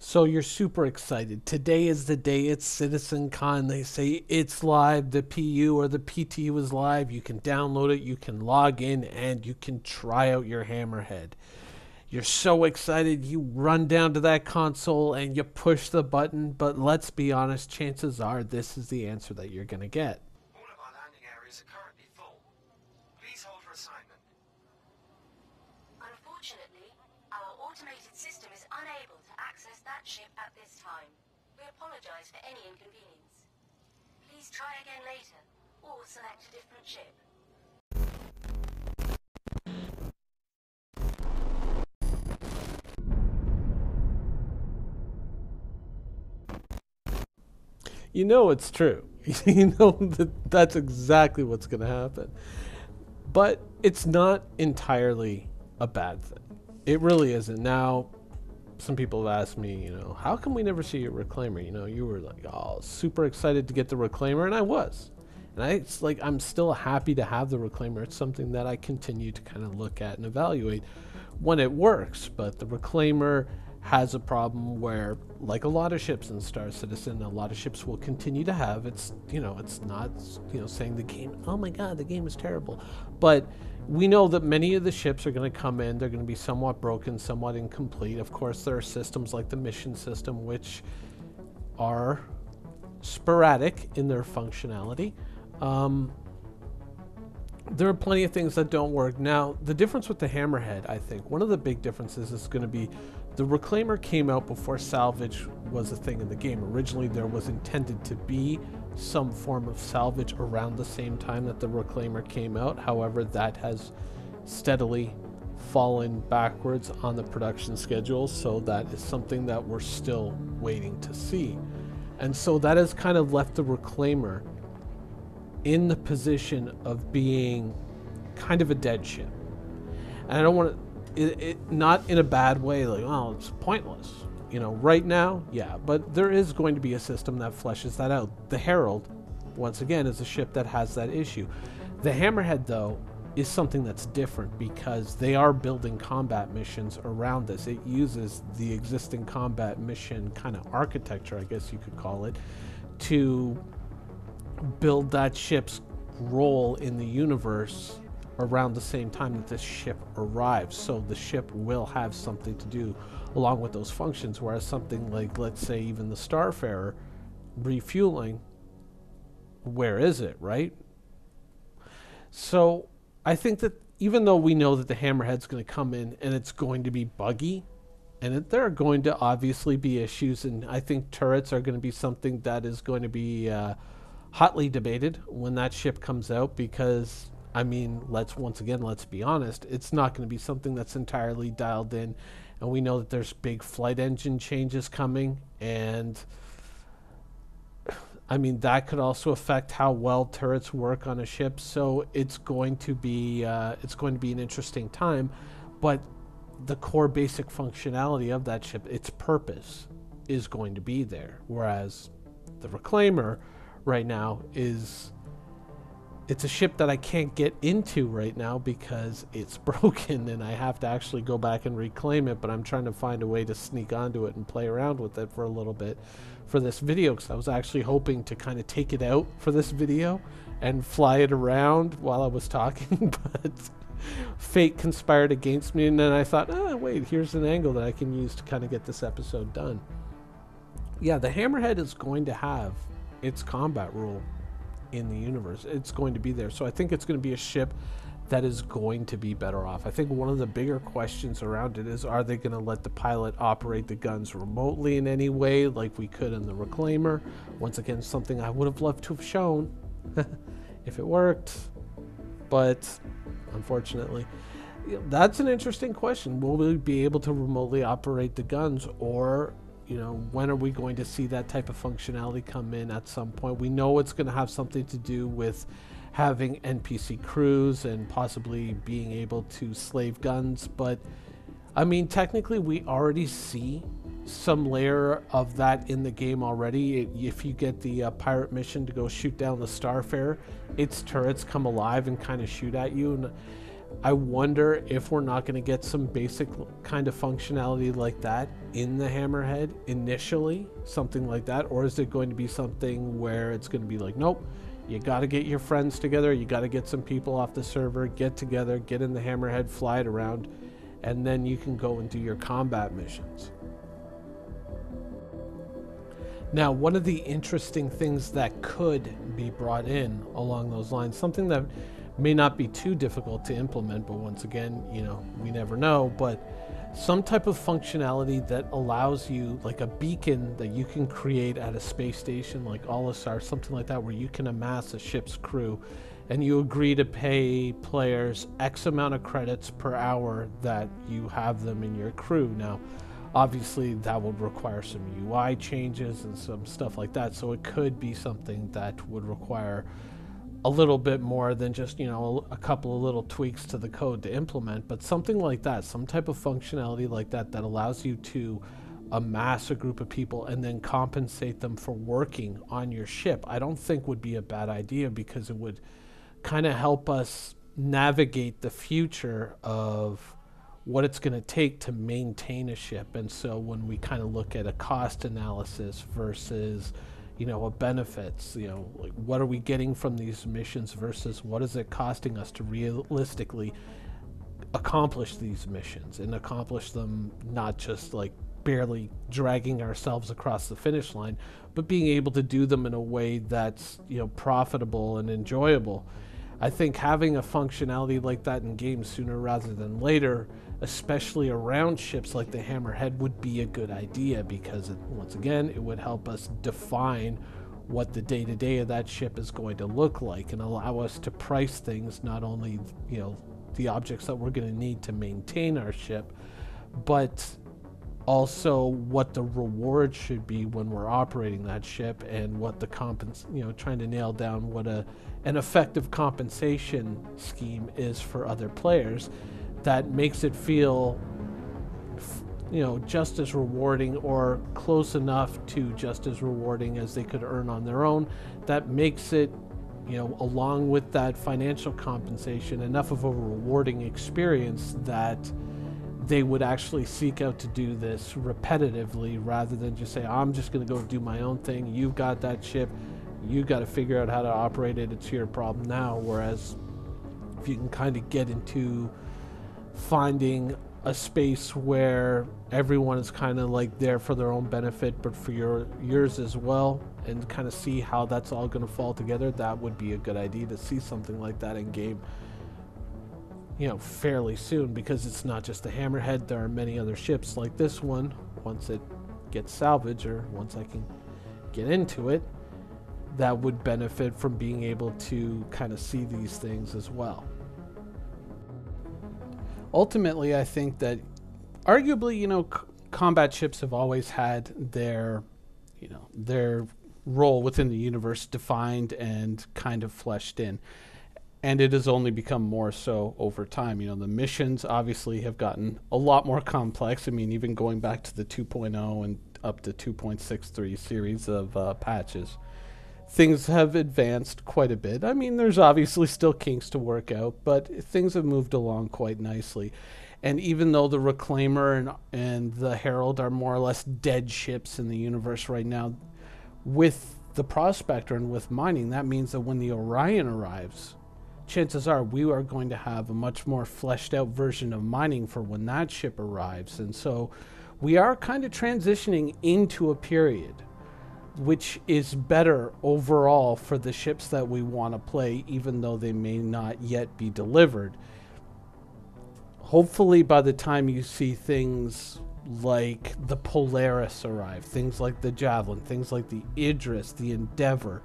So you're super excited. Today is the day. It's CitizenCon. They say it's live. The PU or the PTU is live. You can download it. You can log in and you can try out your Hammerhead. You're so excited. You run down to that console and you push the button. But let's be honest, chances are this is the answer that you're going to get. All of our landing areas are currently full. Please hold for assignment. Unfortunately, our automated system is unable to access that ship at this time. We apologize for any inconvenience. Please try again later, or select a different ship. You know it's true. You know that that's exactly what's going to happen. But it's not entirely a bad thing. It really isn't. Now, some people have asked me, how come we never see your reclaimer? You were like, oh, super excited to get the reclaimer, and I was. And it's like I'm still happy to have the reclaimer. It's something that I continue to kind of look at and evaluate when it works. But the reclaimer has a problem where, like a lot of ships in Star Citizen, a lot of ships will continue to have. It's not saying the game, oh my god, the game is terrible, but we know that many of the ships are going to come in. They're going to be somewhat broken, somewhat incomplete. Of course, there are systems like the mission system, which are sporadic in their functionality. There are plenty of things that don't work. Now, the difference with the Hammerhead, I think, one of the big differences is going to be the Reclaimer came out before salvage was a thing in the game. Originally, there was intended to be some form of salvage around the same time that the Reclaimer came out. However, that has steadily fallen backwards on the production schedule, so that is something that we're still waiting to see. And so that has kind of left the Reclaimer in the position of being kind of a dead ship. And I don't want to, not in a bad way, like, oh, it's pointless. Right now, yeah, but there is going to be a system that fleshes that out. The Herald, once again, is a ship that has that issue. The Hammerhead, though, is something that's different because they are building combat missions around this. It uses the existing combat mission kind of architecture, I guess you could call it, to build that ship's role in the universe around the same time that this ship arrives. So the ship will have something to do along with those functions, whereas something like, let's say, even the Starfarer refueling, where is it, right? So I think that even though we know that the Hammerhead's going to come in and it's going to be buggy, and there are going to obviously be issues, and I think turrets are going to be something that is going to be hotly debated when that ship comes out, because let's be honest, it's not going to be something that's entirely dialed in, and we know that there's big flight engine changes coming, and that could also affect how well turrets work on a ship. So it's going to be an interesting time, but the core basic functionality of that ship, its purpose, is going to be there, whereas the Reclaimer right now it's a ship that I can't get into right now because it's broken and I have to actually go back and reclaim it, but I'm trying to find a way to sneak onto it and play around with it for a little bit for this video, because I was actually hoping to kind of take it out for this video and fly it around while I was talking, but fate conspired against me, and then I thought, wait, here's an angle that I can use to kind of get this episode done. Yeah, the Hammerhead is going to have its combat rule in the universe. It's going to be there. So I think it's going to be a ship that is going to be better off. I think one of the bigger questions around it is, are they going to let the pilot operate the guns remotely in any way like we could in the Reclaimer? Once again, something I would have loved to have shown if it worked, but unfortunately, that's an interesting question. Will we be able to remotely operate the guns, or when are we going to see that type of functionality come in at some point? We know it's going to have something to do with having NPC crews and possibly being able to slave guns, but technically we already see some layer of that in the game already. If you get the pirate mission to go shoot down the Starfarer, its turrets come alive and kind of shoot at you, and I wonder if we're not going to get some basic kind of functionality like that in the Hammerhead initially, something like that, or is it going to be something where it's going to be like, nope, you got to get your friends together, you got to get some people off the server, get together, get in the Hammerhead, fly it around, and then you can go and do your combat missions. Now, one of the interesting things that could be brought in along those lines, something that may not be too difficult to implement, but once again, you know, we never know, but some type of functionality that allows you, like a beacon that you can create at a space station like Olisar, something like that, where you can amass a ship's crew and you agree to pay players X amount of credits per hour that you have them in your crew. Now, obviously that would require some UI changes and some stuff like that, so it could be something that would require a little bit more than just, you know, a couple of little tweaks to the code to implement, but something like that, some type of functionality like that that allows you to amass a group of people and then compensate them for working on your ship, I don't think would be a bad idea, because it would kind of help us navigate the future of what it's going to take to maintain a ship. And so when we kind of look at a cost analysis versus, you know, a benefits, you know, like what are we getting from these missions versus what is it costing us to realistically accomplish these missions and accomplish them, not just like barely dragging ourselves across the finish line, but being able to do them in a way that's, you know, profitable and enjoyable. I think having a functionality like that in games sooner rather than later, especially around ships like the Hammerhead, would be a good idea, because once again, it would help us define what the day-to-day of that ship is going to look like and allow us to price things, not only, you know, the objects that we're going to need to maintain our ship, but also what the reward should be when we're operating that ship, and what the trying to nail down what an effective compensation scheme is for other players that makes it feel, you know, just as rewarding or close enough to just as rewarding as they could earn on their own. That makes it, you know, along with that financial compensation, enough of a rewarding experience that they would actually seek out to do this repetitively, rather than just say, I'm just going to go do my own thing. You've got that ship. You got to figure out how to operate it. It's your problem now. Whereas if you can kind of get into finding a space where everyone is kind of like there for their own benefit, but for yours as well, and kind of see how that's all going to fall together, that would be a good idea to see something like that in game, you know, fairly soon, because it's not just the Hammerhead. There are many other ships like this one, once it gets salvaged, or once I can get into it, that would benefit from being able to kind of see these things as well. Ultimately, I think that arguably, you know, combat ships have always had their, you know, their role within the universe defined and kind of fleshed in. And it has only become more so over time. You know, the missions obviously have gotten a lot more complex. I mean, even going back to the 2.0 and up to 2.63 series of patches, things have advanced quite a bit. I mean, there's obviously still kinks to work out, but things have moved along quite nicely. And even though the Reclaimer and the Herald are more or less dead ships in the universe right now, with the Prospector and with mining, that means that when the Orion arrives, chances are we are going to have a much more fleshed out version of mining for when that ship arrives. And so we are kind of transitioning into a period which is better overall for the ships that we want to play, even though they may not yet be delivered. Hopefully by the time you see things like the Polaris arrive, things like the Javelin, things like the Idris, the Endeavor,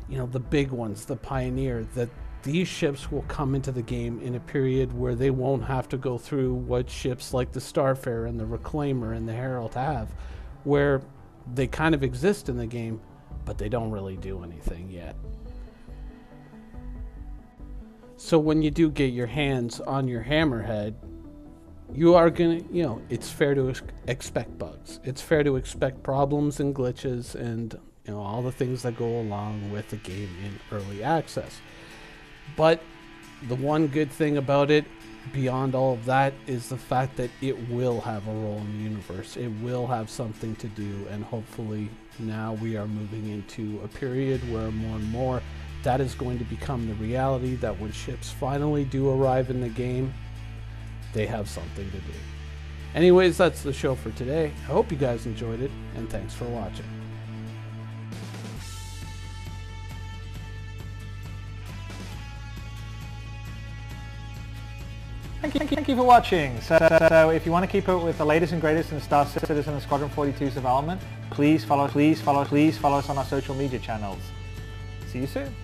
you know, the big ones, the Pioneer, that these ships will come into the game in a period where they won't have to go through what ships like the Starfarer and the Reclaimer and the Herald have, where they kind of exist in the game, but they don't really do anything yet. So when you do get your hands on your Hammerhead, you are going to, you know, it's fair to expect bugs. It's fair to expect problems and glitches and, you know, all the things that go along with the game in early access. But The one good thing about it, beyond all of that, is the fact that it will have a role in the universe. It will have something to do, and hopefully now we are moving into a period where more and more that is going to become the reality, that when ships finally do arrive in the game, they have something to do. Anyways, that's the show for today. I hope you guys enjoyed it, and thanks for watching. Thank you for watching. So if you want to keep up with the latest and greatest in Star Citizen and Squadron 42's development, please follow us on our social media channels. See you soon.